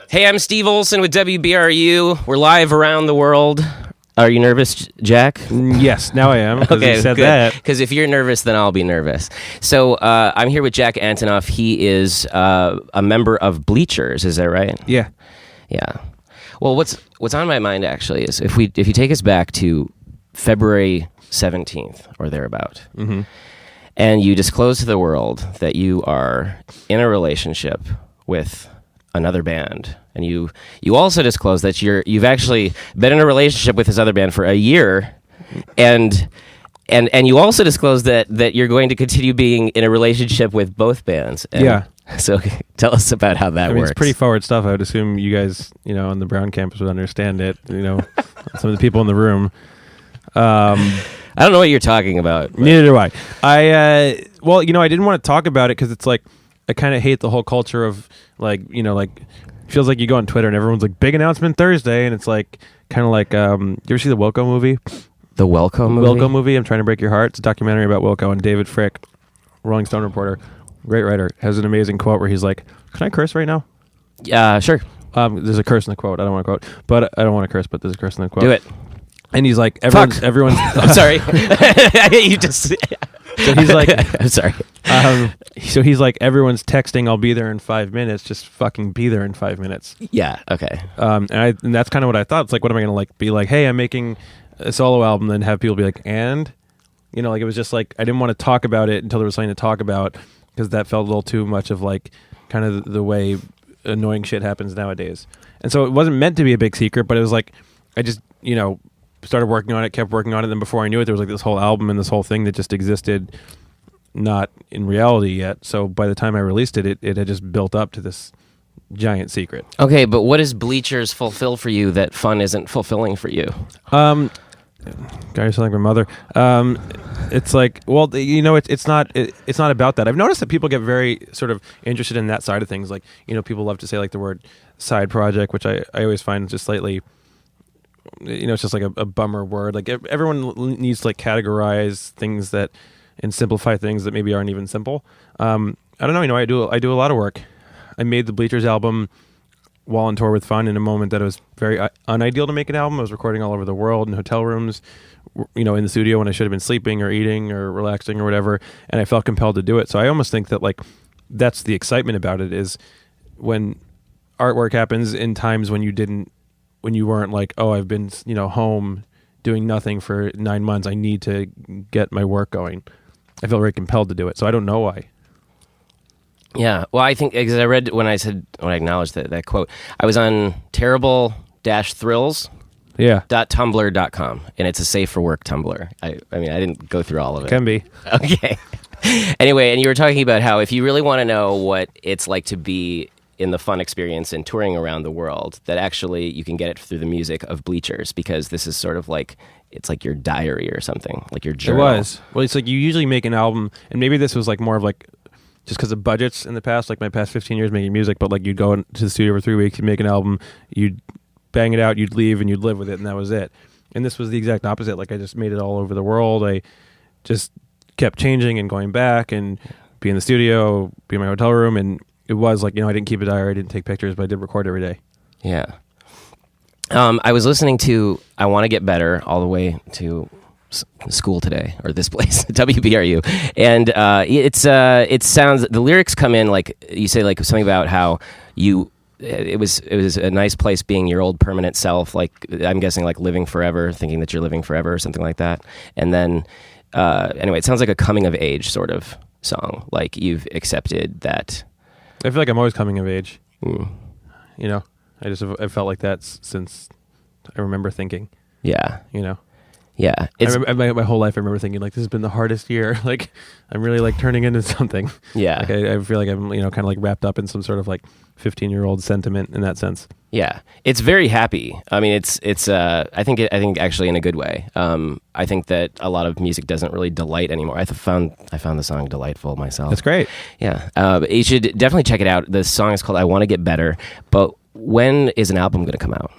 Hey, I'm Steve Olsen with WBRU. We're live around the world. Are you nervous, Jack? Yes, now I am, because you said good. that. Because if you're nervous, then I'll be nervous. So I'm here with Jack Antonoff. He is a member of Bleachers. Is that right? Yeah. Yeah. Well, what's on my mind, actually, is if you take us back to February 17th or thereabout, Mm-hmm. and you disclose to the world that you are in a relationship with another band, and you also disclose that you've actually been in a relationship with this other band for a year, and you also disclose that you're going to continue being in a relationship with both bands. And Yeah. So tell us about how that works. It's pretty forward stuff. I would assume you guys, on the Brown campus would understand it. Some of the people in the room. I don't know what you're talking about. But. Neither do I. I didn't want to talk about it because it's like I kind of hate the whole culture of feels like you go on Twitter and everyone's like, big announcement Thursday, and it's like kind of like you ever see the Wilco movie? The Wilco movie? Wilco movie, I'm Trying to Break Your Heart. It's a documentary about Wilco, and David Frick, Rolling Stone reporter, great writer, has an amazing quote where he's like, can I curse right now? Yeah, sure. There's a curse in the quote. I don't want to quote, but I don't want to curse, but there's a curse in the quote. Do it. And he's like, everyone's I'm sorry. You just... So he's like, I'm sorry. So he's like, everyone's texting, I'll be there in 5 minutes. Just fucking be there in 5 minutes. Yeah. Okay. And that's kind of what I thought. It's like, what am I going to be like? Hey, I'm making a solo album, then have people be like, and it was just like I didn't want to talk about it until there was something to talk about, because that felt a little too much of like kind of the way annoying shit happens nowadays. And so it wasn't meant to be a big secret, but it was like I just started working on it, kept working on it, and then before I knew it, there was like this whole album and this whole thing that just existed, not in reality yet. So by the time I released it, it had just built up to this giant secret. Okay, but what does Bleachers fulfill for you that fun isn't fulfilling for you? God, you sound like my mother. It's like, well, it's not about that. I've noticed that people get very sort of interested in that side of things. Like, people love to say like the word side project, which I always find just slightly, it's just like a bummer word. Like everyone needs to like categorize things and simplify things that maybe aren't even simple. I don't know. I do a lot of work. I made the Bleachers album while on tour with Fun in a moment that it was very unideal to make an album. I was recording all over the world in hotel rooms, in the studio when I should have been sleeping or eating or relaxing or whatever. And I felt compelled to do it. So I almost think that like that's the excitement about it, is when artwork happens in times when you weren't like, oh, I've been, home doing nothing for 9 months. I need to get my work going. I feel very compelled to do it. So I don't know why. Yeah. Well, I think, because I read when I acknowledged that quote, I was on terrible-thrills.tumblr.com, and it's a safe for work Tumblr. I mean, I didn't go through all of it. Can be. Okay. Anyway, and you were talking about how if you really want to know what it's like to be in the fun experience and touring around the world, that actually you can get it through the music of Bleachers, because this is sort of like, it's like your diary or something, like your journal. It was. Well, it's like you usually make an album, and maybe this was like more of like just because of budgets in the past, like my past 15 years making music, but like you'd go into the studio for 3 weeks, you'd make an album, you'd bang it out, you'd leave, and you'd live with it, and that was it. And this was the exact opposite. Like I just made it all over the world. I just kept changing and going back and be in the studio, be in my hotel room, and it was like, I didn't keep a diary, I didn't take pictures, but I did record every day. Yeah. I was listening to I Want to Get Better all the way to school today, or this place, WBRU, and it sounds, the lyrics come in like, you say like something about how it was a nice place being your old permanent self, like I'm guessing like living forever, thinking that you're living forever or something like that. And then anyway, it sounds like a coming of age sort of song, like you've accepted that. I feel like I'm always coming of age. Mm. I felt like that since I remember thinking. Yeah. Yeah. My whole life I remember thinking like, this has been the hardest year. Like I'm really like turning into something. Yeah. Like I feel like I'm, kind of like wrapped up in some sort of like 15-year-old sentiment in that sense. Yeah. It's very happy. I mean, it's I think actually in a good way. I think that a lot of music doesn't really delight anymore. I found the song delightful myself. That's great. Yeah. But you should definitely check it out. The song is called I Want to Get Better. But when is an album going to come out?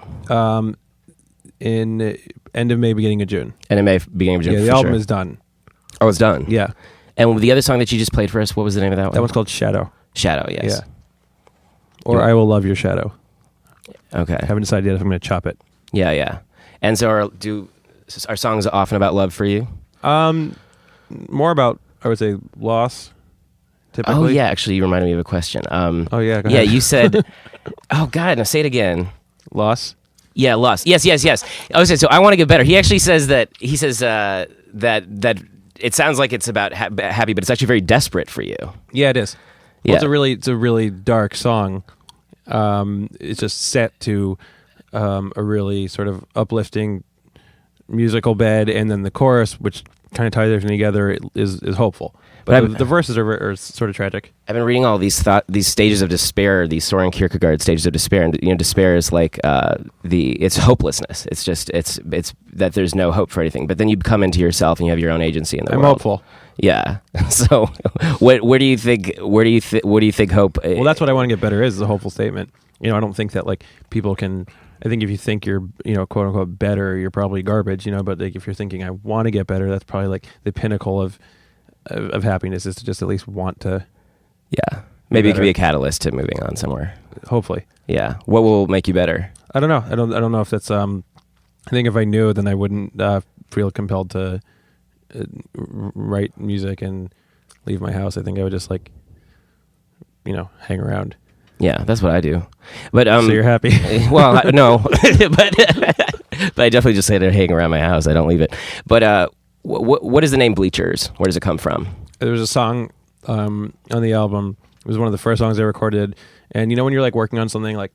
In end of May, beginning of June. End of May, beginning of June. Yeah, the album is done. Oh, it's done. Yeah. And the other song that you just played for us, what was the name of that one? That one's called Shadow. Shadow, yes. Yeah. Or I Will Love Your Shadow. Okay. I haven't decided yet if I'm going to chop it. Yeah, yeah. And so are songs often about love for you? More about, I would say, loss. Typically. Oh yeah, actually, you reminded me of a question. Oh yeah, go yeah. ahead. You said, oh God, now say it again. Loss. Yeah, loss. Yes. Okay, so I want to get better. He actually says that that it sounds like it's about happy, but it's actually very desperate for you. Yeah, it is. Yeah. Well, it's a really dark song. It's just set to a really sort of uplifting musical bed, and then the chorus, which kind of ties everything together, is hopeful. But the verses are sort of tragic. I've been reading all these stages of despair, these Soren Kierkegaard stages of despair, and despair is like it's hopelessness. It's just it's that there's no hope for anything. But then you come into yourself and you have your own agency in the world. I'm hopeful. Yeah. So, where do you think hope? Well, that's what I want to get better is a hopeful statement. I don't think that like people can. I think if you think you're, quote unquote better, you're probably garbage. But like if you're thinking I want to get better, that's probably like the pinnacle of happiness, is to just at least want to. Yeah. Maybe it could be a catalyst to moving on somewhere. Hopefully. Yeah. What will make you better? I don't know. I don't know if that's. I think if I knew, then I wouldn't feel compelled to write music and leave my house. I think I would just like, hang around. Yeah, that's what I do. But so you're happy? Well, no, but I definitely just say to hang around my house. I don't leave it. But what is the name Bleachers? Where does it come from? There was a song on the album. It was one of the first songs I recorded. And when you're like working on something, like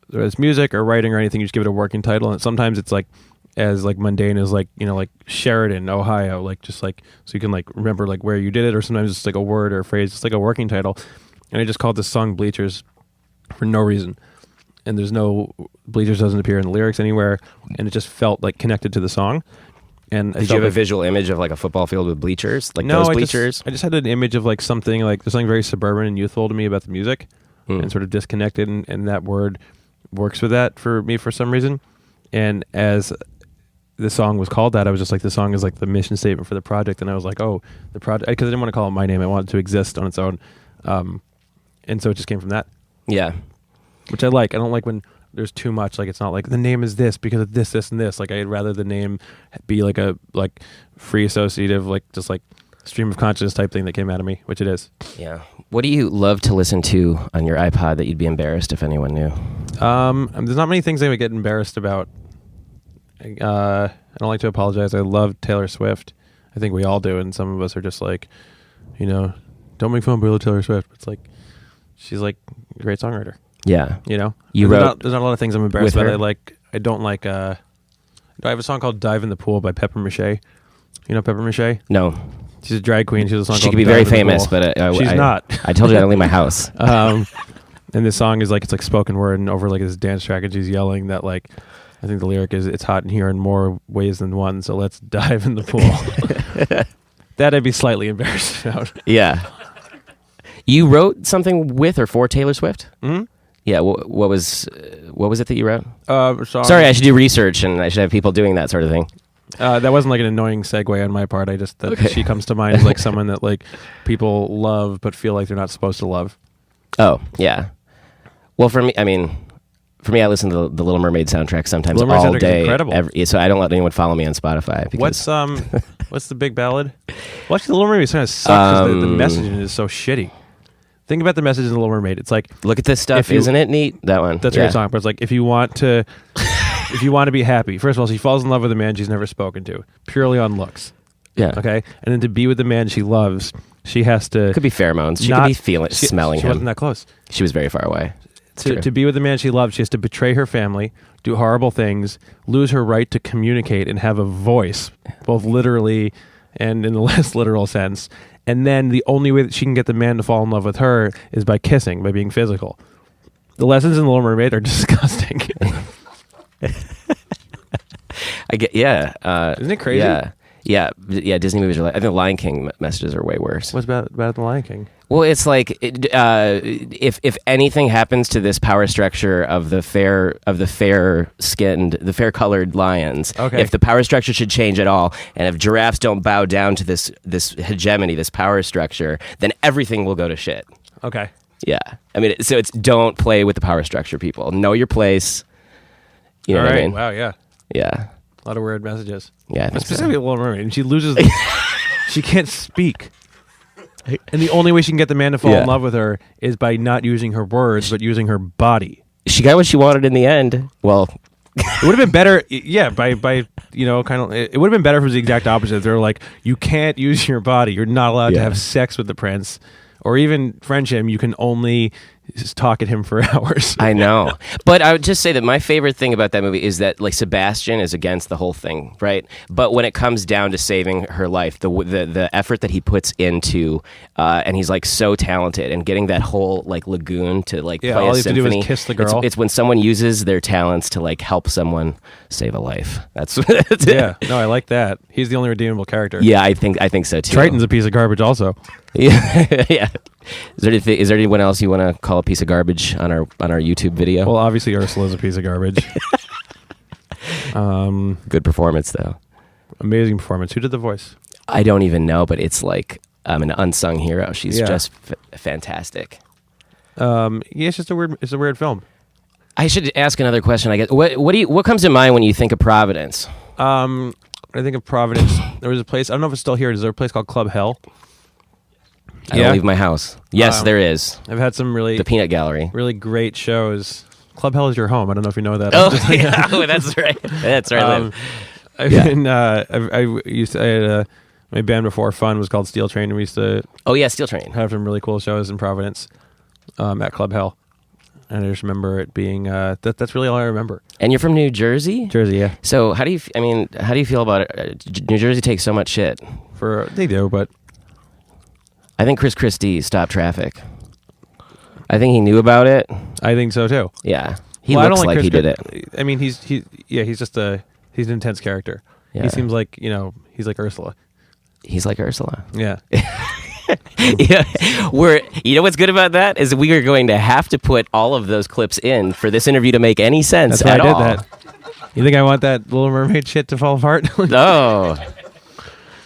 whether it's music or writing or anything, you just give it a working title. And sometimes it's like as like mundane as like like Sheridan, Ohio, like just like so you can like remember like where you did it, or sometimes it's like a word or a phrase. It's like a working title. And I just called this song Bleachers for no reason. And Bleachers doesn't appear in the lyrics anywhere. And it just felt like connected to the song. And did you have a visual image of like a football field with bleachers? Like no, those bleachers? I just had an image of like something like there's something very suburban and youthful to me about the music and sort of disconnected. And that word works with that for me for some reason. And as the song was called that, I was just like, the song is like the mission statement for the project. And I was like, oh, the project, because I didn't want to call it my name. I wanted it to exist on its own. And so it just came from that. Yeah. Which I like. I don't like when there's too much. Like, it's not like the name is this because of this, this, and this. Like, I'd rather the name be like a free associative, like just like stream of consciousness type thing that came out of me, which it is. Yeah. What do you love to listen to on your iPod that you'd be embarrassed if anyone knew? There's not many things I would get embarrassed about. I don't like to apologize. I love Taylor Swift. I think we all do. And some of us are just like, don't make fun of Taylor Swift. It's like, she's like a great songwriter. Yeah. There's not a lot of things I'm embarrassed about. I don't like, I have a song called Dive in the Pool by Pepper Mache. You know Pepper Mache? No. She's a drag queen. She has a song she called could be Dive very in the famous, Pool. but she's not. I told you I don't leave my house. And this song is like, it's like spoken word and over like this dance track, and she's yelling that like, I think the lyric is, it's hot in here in more ways than one, so let's dive in the pool. That I'd be slightly embarrassed about. Yeah. You wrote something with or for Taylor Swift? Mm-hmm. Yeah. What was it that you wrote? Sorry, I should do research and I should have people doing that sort of thing. That wasn't like an annoying segue on my part. I just she comes to mind as like someone that like people love but feel like they're not supposed to love. Oh yeah. Well, for me, I listen to the Little Mermaid soundtrack sometimes all day. Incredible. So I don't let anyone follow me on Spotify. Because What's the big ballad? Well, actually, the Little Mermaid kind of sucks because the messaging is so shitty. Think about the message in the Little Mermaid. It's like, look at this stuff, isn't it neat? That one. That's a great song. But it's like, if you want to be happy, first of all, she falls in love with a man she's never spoken to, purely on looks. Yeah. Okay. And then to be with the man she loves, she has to. Could be pheromones. She could be smelling him. She wasn't that close. She was very far away. To be with the man she loves, she has to betray her family, do horrible things, lose her right to communicate and have a voice, both literally and in the less literal sense. And then the only way that she can get the man to fall in love with her is by kissing, by being physical. The lessons in The Little Mermaid are disgusting. Isn't it crazy? Yeah. Disney movies are like, I think the Lion King messages are way worse. What's about the Lion King? Well, it's like if anything happens to this power structure of the fair colored lions, okay. If the power structure should change at all, and if giraffes don't bow down to this hegemony, this power structure, then everything will go to shit. Okay. Yeah. I mean, so it's don't play with the power structure, people. Know your place. You know All what right. I mean? Wow. Yeah. Yeah. A lot of weird messages. Yeah. I think so. Specifically, Little Mermaid, and she loses. She can't speak, and the only way she can get the man to fall in love with her is by not using her words, but using her body. She got what she wanted in the end. Well, it would have been better. Yeah. By kind of. It would have been better if it was the exact opposite. They're like, you can't use your body. You're not allowed to have sex with the prince, or even French him. You can only just talk at him for hours. I know. But I would just say that my favorite thing about that movie is that like Sebastian is against the whole thing, right? But when it comes down to saving her life, the effort that he puts into, and he's like so talented, and getting that whole like lagoon to like play all a you have to do symphony. is kiss the girl. It's when someone uses their talents to like help someone save a life. That's Yeah. No, I like that. He's the only redeemable character. Yeah, I think so too. Triton's a piece of garbage also. Yeah. Yeah. Is there anyone else you want to call a piece of garbage on our YouTube video? Well, obviously Ursula's a piece of garbage. Good performance though. Amazing performance. Who did the voice? I don't even know, but it's like an unsung hero. She's just fantastic. Yeah, it's a weird film. I should ask another question. I guess what comes to mind when you think of Providence? I think of Providence. There was a place. I don't know if it's still here. Is there a place called Club Hell? I don't leave my house. Yes, there is. I've had some The Peanut Gallery. really great shows. Club Hell is your home. I don't know if you know that. Oh, yeah. Oh, that's right. That's right. I've been. I used to. I had my band before Fun was called Steel Train, and we used to Oh yeah, Steel Train. have some really cool shows in Providence at Club Hell. And I just remember it being that's really all I remember. And you're from New Jersey? Jersey, yeah. So how do you feel about it? New Jersey takes so much shit. They do, but I think Chris Christie stopped traffic. I think he knew about it. I think so too. Yeah, he looks like he did it. I mean, he's just he's an intense character. Yeah. He seems like he's like Ursula. He's like Ursula. Yeah. Yeah, you know what's good about that is we are going to have to put all of those clips in for this interview to make any sense That's why at I all. did that. You think I want that Little Mermaid shit to fall apart? Oh,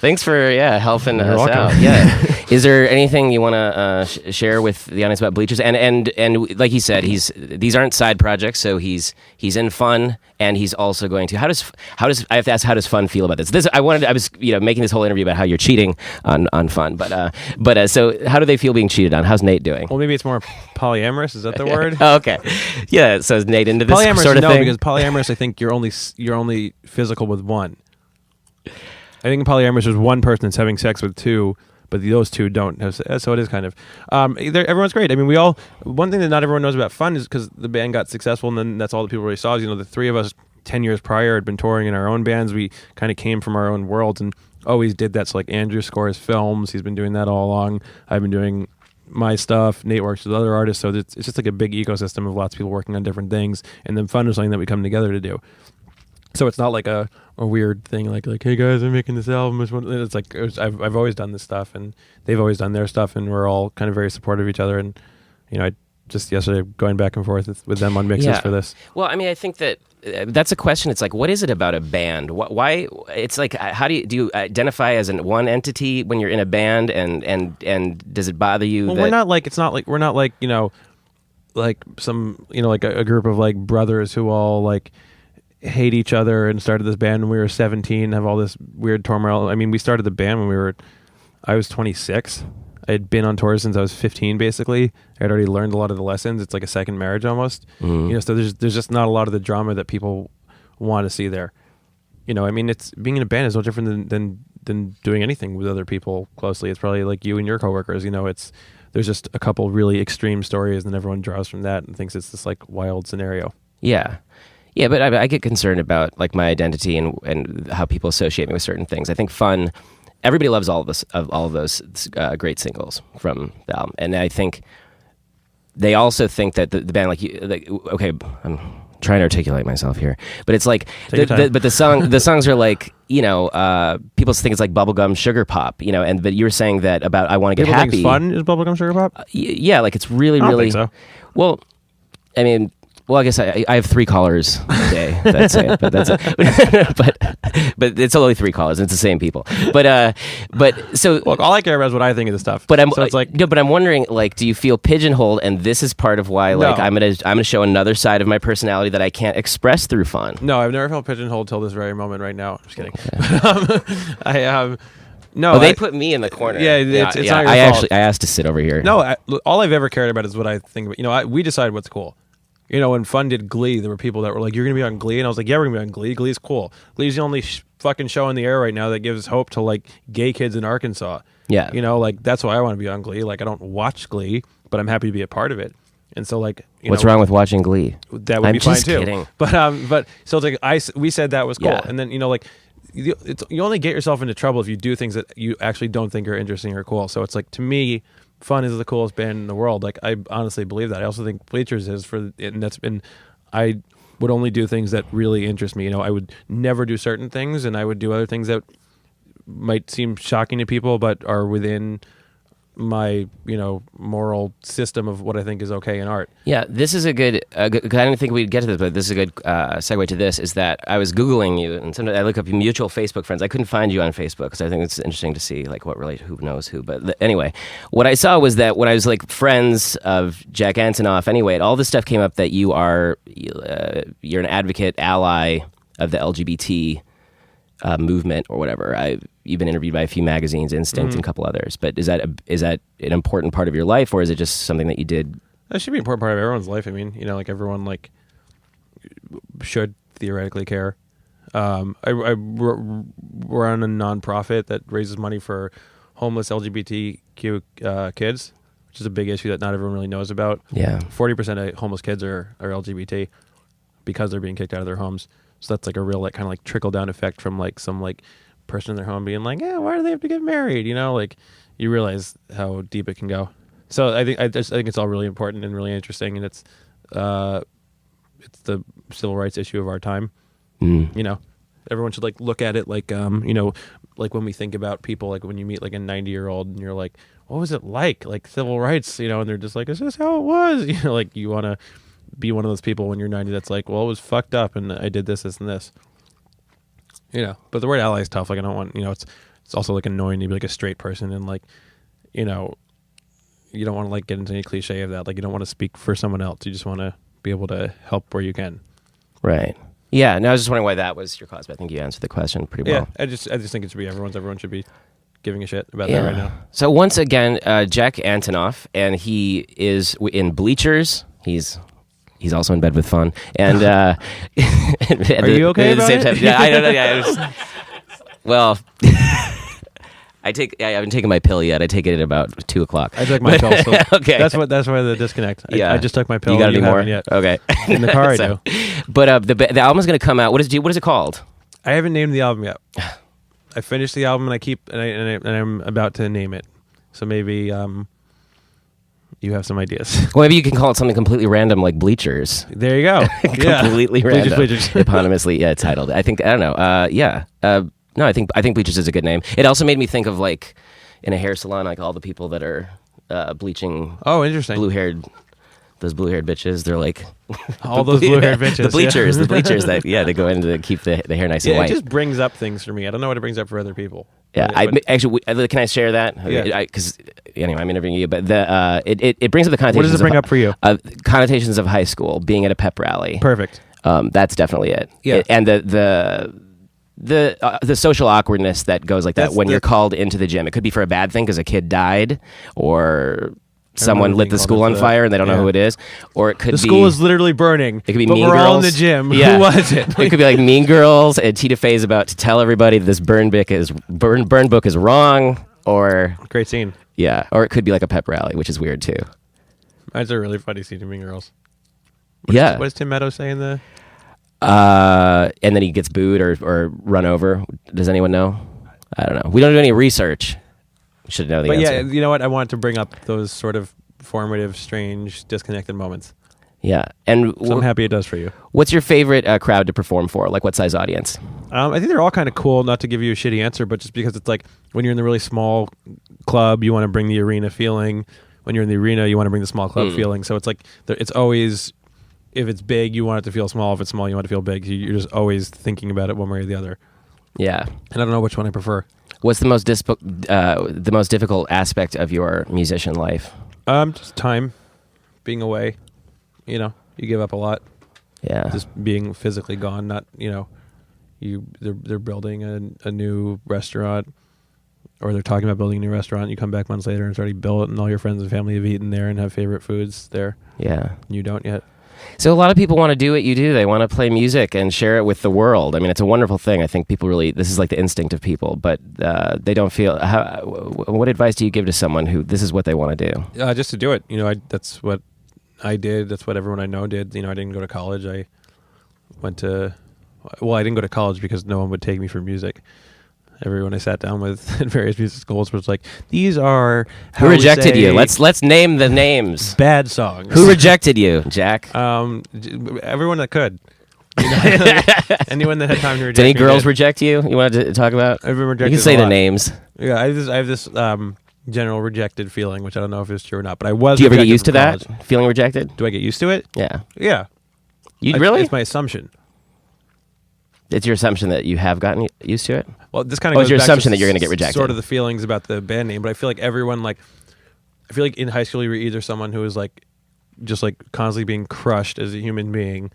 thanks for helping You're us welcome. out. Yeah, is there anything you want to share with the audience about Bleachers? And like he said, these aren't side projects, so he's in Fun, and he's also going to. How does I have to ask? How does Fun feel about this? I was making this whole interview about how you're cheating on Fun, but so how do they feel being cheated on? How's Nate doing? Well, maybe it's more polyamorous. Is that the word? Oh, okay, yeah. So is Nate into this Polyamorous, sort of no, thing? because polyamorous, I think you're only physical with one. I think in polyamorous, there's one person that's having sex with two, but those two don't have sex. So it is kind of everyone's great. I mean, one thing that not everyone knows about Fun is because the band got successful, and then that's all that people really saw. Is, the three of us 10 years prior had been touring in our own bands. We kind of came from our own worlds and always did that. So like Andrew scores films. He's been doing that all along. I've been doing my stuff. Nate works with other artists. So it's just like a big ecosystem of lots of people working on different things. And then Fun is something that we come together to do. So it's not like a weird thing like hey guys, I'm making this album. It's like I've always done this stuff, and they've always done their stuff, and we're all kind of very supportive of each other. And I just yesterday going back and forth with them on mixes for this. Well, I mean, I think that that's a question. It's like, what is it about a band? Why? It's like, how do you identify as one entity when you're in a band, and does it bother you? Well, that we're not like like some like a group of like brothers who all like hate each other and started this band when we were 17, have all this weird turmoil. I mean, we started the band when I was 26. I had been on tour since I was 15, basically. I had already learned a lot of the lessons. It's like a second marriage almost. Mm-hmm. So there's just not a lot of the drama that people want to see there. I mean, it's being in a band is no different than doing anything with other people closely. It's probably like you and your coworkers. There's just a couple really extreme stories, and everyone draws from that and thinks it's this like wild scenario. Yeah. Yeah, but I get concerned about like my identity and how people associate me with certain things. I think Fun, everybody loves all of those great singles from the album, and I think they also think that the band okay, I'm trying to articulate myself here, but it's like but the songs are like people think it's like bubblegum sugar pop, but you were saying that about I Want to Get People Happy. think Fun is bubblegum sugar pop? Yeah, like it's really I don't really think so. Well, I mean, Well, I guess I have 3 callers a day. That's it. But that's it. but it's only 3 callers. It's the same people. But so Look, all I care about is what I think of the stuff. But so it's like no. But I'm wondering, like, do you feel pigeonholed? And this is part of why, like, No. I'm gonna show another side of my personality that I can't express through fun. No, I've never felt pigeonholed till this very moment right now. I'm just kidding. Okay. No, Oh, they put me in the corner. Yeah, it's not your I fault. I asked to sit over here. No, all I've ever cared about is what I think about. You know, we decide what's cool. You know, when Fun did Glee, there were people that were like, "You're going to be on Glee," and I was like, "Yeah, we're going to be on Glee. Glee's cool. Glee's the only fucking show in the air right now that gives hope to like gay kids in Arkansas." Yeah. You know, like that's why I want to be on Glee. Like I don't watch Glee, but I'm happy to be a part of it. And so, like, What's wrong with watching Glee? That would I'm be fine just too. kidding. But so it's like we said that was cool, Yeah. and then you know, like. You only get yourself into trouble if you do things that you actually don't think are interesting or cool. So it's like, to me, Fun is the coolest band in the world. Like, I honestly believe that. I also think Bleachers is I would only do things that really interest me. You know, I would never do certain things, and I would do other things that might seem shocking to people, but are within my, you know, moral system of what I think is okay in art. Yeah, this is a good. I didn't think we'd get to this, but this is a good segue to this. Is that I was Googling you, and sometimes I look up your mutual Facebook friends. I couldn't find you on Facebook because I think it's interesting to see like what relate, who knows who. But anyway, what I saw was that when I was like friends of Jack Antonoff, anyway, all this stuff came up that you are you're an advocate, ally of the LGBT movement or whatever. You've been interviewed by a few magazines, Instinct and a couple others. But is that an important part of your life, or is it just something that you did? That should be an important part of everyone's life. I mean, you know, like everyone like should theoretically care. I run a nonprofit that raises money for homeless LGBTQ kids, which is a big issue that not everyone really knows about. Yeah, 40% of homeless kids are LGBT because they're being kicked out of their homes. So that's like a real like kind of like trickle down effect from like some like person in their home being like, yeah, why do they have to get married? You know, like you realize how deep it can go. So I think it's all really important and really interesting, and it's the civil rights issue of our time. You know, everyone should like look at it like you know, like when we think about people, like when you meet like a 90-year-old and you're like, what was it like civil rights? You know, and they're just like, is this how it was? You know, like you want to be one of those people when you're 90 that's like, well, it was fucked up and I did this and this. You know, but the word ally is tough. Like I don't want, you know, it's also like annoying to be like a straight person and like, you know, you don't want to like get into any cliche of that. Like you don't want to speak for someone else. You just want to be able to help where you can. right. Yeah, no, I was just wondering why that was your cause, but I think you answered the question pretty well. Yeah, I just think it should be everyone's. Everyone should be giving a shit about that right now. So once again, Jack Antonoff, and he is in Bleachers. He's also in bed with Fun. And Are you okay at the about same it? time? Yeah, I don't know. Yeah, well, I haven't taken my pill yet. I take it at about 2:00. I took my pill. So Okay. That's why the disconnect. Yeah. I just took my pill. You got any more? haven't yet. Okay. In the car, I do. But the album's going to come out. What is it called? I haven't named the album yet. I finished the album and I'm about to name it. So maybe you have some ideas. Well, maybe you can call it something completely random, like Bleachers. There you go. Completely random. Bleachers. Eponymously, titled. I think I don't know. No, I think Bleachers is a good name. It also made me think of like in a hair salon, like all the people that are bleaching. Oh, interesting. Those blue-haired bitches. They're like all those blue-haired bitches. The bleachers, the bleachers that they go in to keep the hair nice and Yeah, white. it just brings up things for me. I don't know what it brings up for other people. Yeah, can I share that? Yeah. Because anyway, I'm interviewing you, but it brings up the connotations. What does it bring up for you? Connotations of high school, being at a pep rally. Perfect. That's definitely it. Yeah. And the social awkwardness that goes like that when you're called into the gym. It could be for a bad thing because a kid died, or someone lit the school on fire and they don't know who it is, or it could be the school is literally burning. It could be but Mean we're Girls. all in the gym. Yeah. Who was it? It could be like Mean Girls, and Tina Fey's about to tell everybody this burn book is wrong, or Great scene. yeah, or it could be like a pep rally, which is weird too. That's a really funny scene in Mean Girls. What does Tim Meadows say in the? And then he gets booed or run over. Does anyone know? I don't know. We don't do any research. Should know the answer. But yeah, you know what? I wanted to bring up those sort of formative, strange, disconnected moments. Yeah, and So I'm happy it does for you. what's your favorite crowd to perform for? Like, what size audience? I think they're all kind of cool. Not to give you a shitty answer, but just because it's like when you're in the really small club, you want to bring the arena feeling. When you're in the arena, you want to bring the small club feeling. So it's like it's always if it's big, you want it to feel small. If it's small, you want it to feel big. You're just always thinking about it one way or the other. Yeah. And I don't know which one I prefer. What's the most difficult aspect of your musician life? Just time, being away. You know, you give up a lot. Yeah. Just being physically gone. Not, you know, they're building a new restaurant, or they're talking about building a new restaurant. You come back months later and it's already built, and all your friends and family have eaten there and have favorite foods there. Yeah. You don't yet. So a lot of people want to do what you do. They want to play music and share it with the world. I mean, it's a wonderful thing. I think people really, this is like the instinct of people, but they don't feel, what advice do you give to someone who this is what they want to do? Just to do it. You know, that's what I did. That's what everyone I know did. You know, I didn't go to college. I didn't go to college because no one would take me for music. Everyone I sat down with at various music schools was like, these are who rejected you. Let's name the names. Bad songs. Who rejected you, Jack? Everyone that could. You know, anyone that had time to reject Did any me girls reject you? You wanted to talk about? I've been rejected. You can say the names. Yeah, I have this general rejected feeling, which I don't know if it's true or not. But I was. Do you ever get used to college. that feeling rejected? Do I get used to it? Yeah. Yeah. You really? It's my assumption. It's your assumption that you have gotten used to it? Well, this kind of goes your assumption that you're going to get rejected. Sort of the feelings about the band name, but I feel like everyone I feel like in high school you were either someone who was like just like constantly being crushed as a human being,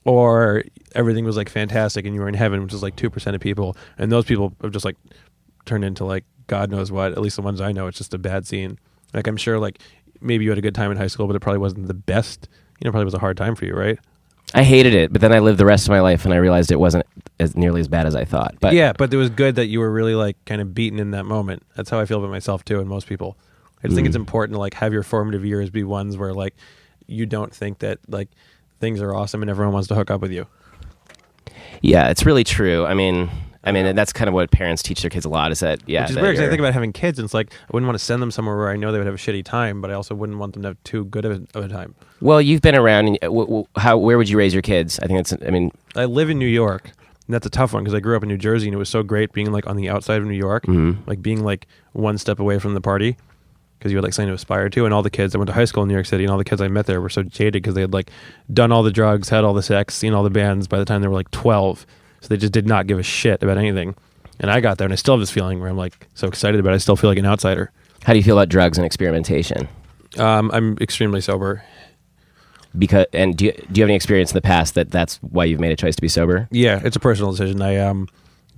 or everything was like fantastic and you were in heaven, which is like 2% of people, and those people have just like turned into like God knows what. At least the ones I know, it's just a bad scene. Like I'm sure like maybe you had a good time in high school, but it probably wasn't the best. You know, probably was a hard time for you, right? I hated it, but then I lived the rest of my life and I realized it wasn't as nearly as bad as I thought. But yeah, but it was good that you were really like kind of beaten in that moment. That's how I feel about myself too, and most people. I just think it's important to like have your formative years be ones where like you don't think that like things are awesome and everyone wants to hook up with you. Yeah, it's really true. I mean, and that's kind of what parents teach their kids a lot is that, yeah. Which is weird because I think about having kids and it's like, I wouldn't want to send them somewhere where I know they would have a shitty time, but I also wouldn't want them to have too good of a time. Well, you've been around, and where would you raise your kids? I live in New York, and that's a tough one because I grew up in New Jersey and it was so great being like on the outside of New York, like being like one step away from the party because you had like something to aspire to, and all the kids, I went to high school in New York City and all the kids I met there were so jaded because they had like done all the drugs, had all the sex, seen all the bands by the time they were like 12, so they just did not give a shit about anything. And I got there, and I still have this feeling where I'm like so excited about it. I still feel like an outsider. How do you feel about drugs and experimentation? I'm extremely sober. Do you have any experience in the past that's why you've made a choice to be sober? Yeah, it's a personal decision.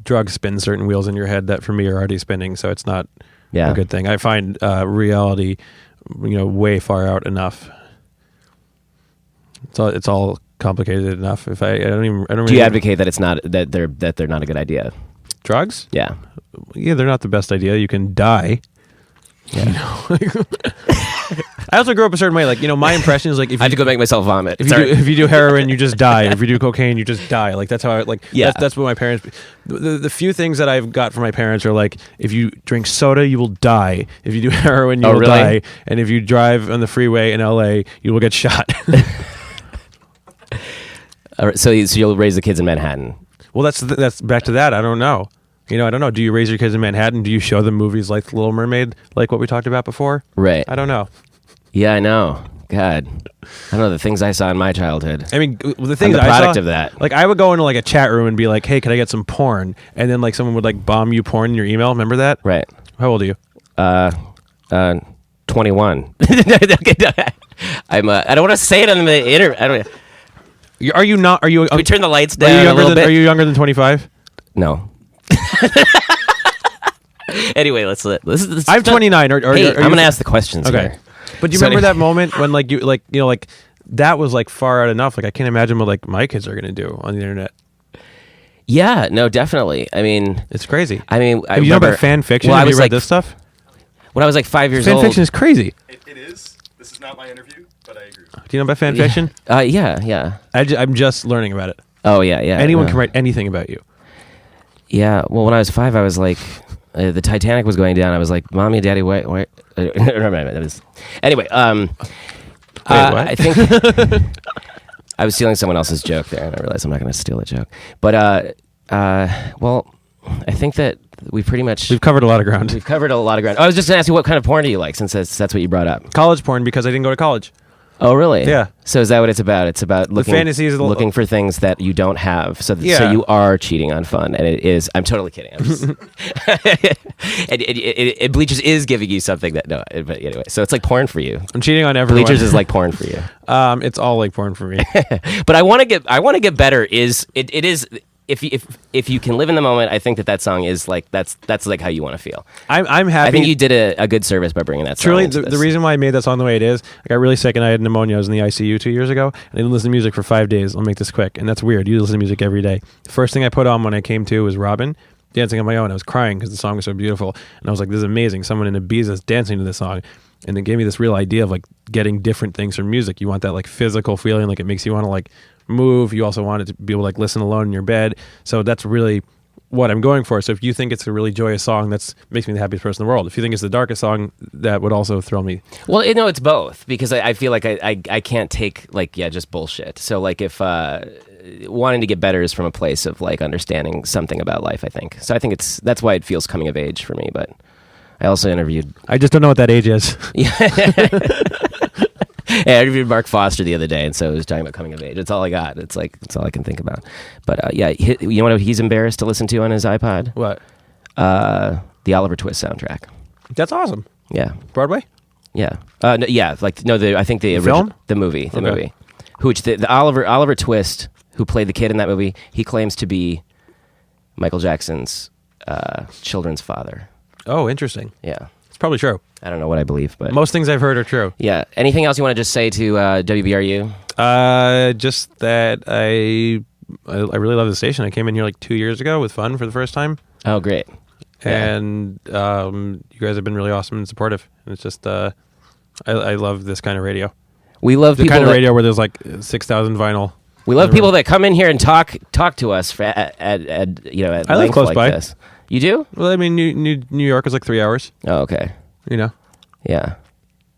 Drugs spin certain wheels in your head that for me are already spinning, so it's not a good thing. I find reality, way far out enough. It's all complicated enough. If I don't really. Do you advocate that it's not that they're not a good idea? Drugs? Yeah. Yeah, they're not the best idea. You can die. Yeah. I also grew up a certain way. Like, my impression is like if I had to go make myself vomit. If you do heroin, you just die. If you do cocaine, you just die. Like that's how that's what my parents. The few things that I've got from my parents are like, if you drink soda, you will die. If you do heroin, you will die. And if you drive on the freeway in LA, you will get shot. All right, so you'll raise the kids in Manhattan. Well, that's back to that. I don't know. I don't know. Do you raise your kids in Manhattan? Do you show them movies like The Little Mermaid, like what we talked about before? Right. I don't know. Yeah, I know. God, I don't know the things I saw in my childhood. I mean, the things I'm the product of that. Like, I would go into like a chat room and be like, "Hey, can I get some porn?" And then like someone would like bomb you porn in your email. Remember that? Right. How old are you? 21. I'm. I don't want to say it on the internet. I don't. Are you not? Are you? Can we turn the lights down a little bit? Are you younger than 25? No. Anyway, let's I'm 29. I'm going to ask the questions. Okay. Here. But do you remember that moment when like you like that was like far out enough? Like I can't imagine what like my kids are going to do on the internet. Yeah, no, definitely. I mean, it's crazy. I mean, have you know about fan fiction? Well, have you read this stuff? When I was like 5 years old. Fan fiction is crazy. It is. This is not my interview, but I agree. Do you know about fan fiction? Yeah. I'm just learning about it. Oh, yeah. Anyone can write anything about you. Yeah. Well, when I was 5, I was like, the Titanic was going down. I was like, "Mommy, Daddy, wait." Anyway, I think I was stealing someone else's joke there, and I realized I'm not going to steal a joke. But well, I think that we've covered a lot of ground. I was just going to ask you, what kind of porn do you like, since that's what you brought up? College porn, because I didn't go to college. Oh, really? Yeah. So is that what it's about? It's about looking, fantasies of the- looking for things that you don't have. So Yeah. you are cheating on fun, and it is. I'm totally kidding. I'm just, and Bleachers is giving you something that no. But anyway, so it's like porn for you. I'm cheating on everyone. Bleachers is like porn for you. It's all like porn for me. But I want to get better. It is. If you can live in the moment, I think that song is like that's like how you want to feel. I'm happy. I think you did a good service by bringing that song. Truly, into the this. reason why I made that song the way it is, I got really sick and I had pneumonia. I was in the ICU 2 years ago, and I didn't listen to music for 5 days. I'll make this quick, and that's weird. You listen to music every day. The first thing I put on when I came to was Robin, Dancing on My Own. I was crying because the song was so beautiful, and I was like, "This is amazing." Someone in Ibiza is dancing to this song, and it gave me this real idea of like getting different things from music. You want that like physical feeling, like it makes you want to like move. You also want it to be able to like listen alone in your bed. So that's really what I'm going for. So if you think it's a really joyous song, that's makes me the happiest person in the world. If you think it's the darkest song, that would also thrill me. Well, it's both because I feel like I can't take like just bullshit. So like if wanting to get better is from a place of like understanding something about life, I think. So I think that's why it feels coming of age for me. But I also interviewed. I just don't know what that age is. Yeah, I interviewed Mark Foster the other day, and so he was talking about coming of age. It's all I got. It's all I can think about. But you know what he's embarrassed to listen to on his iPod? What? The Oliver Twist soundtrack. That's awesome. Yeah. Broadway? Yeah. I think the film? the movie, Okay. movie. Which the Oliver Twist, who played the kid in that movie, he claims to be Michael Jackson's children's father. Oh, interesting. Yeah. It's probably true. I don't know what I believe, but Most things I've heard are true. yeah. Anything else you want to just say to WBRU? Just that I really love the station. I came in here like 2 years ago with fun for the first time, Oh, great. Yeah. and you guys have been really awesome and supportive. And it's just I love this kind of radio. We love The people kind of that, radio where there's like 6,000 vinyl. we love people that come in here and talk to us at I live length close like by. this. You do? Well, I mean, New York is like 3 hours. Oh, okay. You know, Yeah.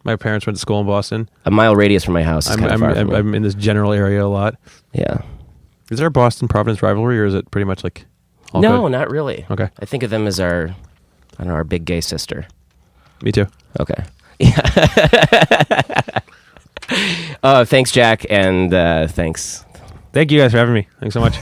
my parents went to school in Boston. A mile radius from my house is kind of far from me. I'm in this general area a lot. Yeah. Is there a Boston Providence rivalry, or is it pretty much like all No, good? not really. Okay. I think of them as our big gay sister. Me too. Okay. Yeah. Thanks, Jack, and thanks. Thank you guys for having me. Thanks so much.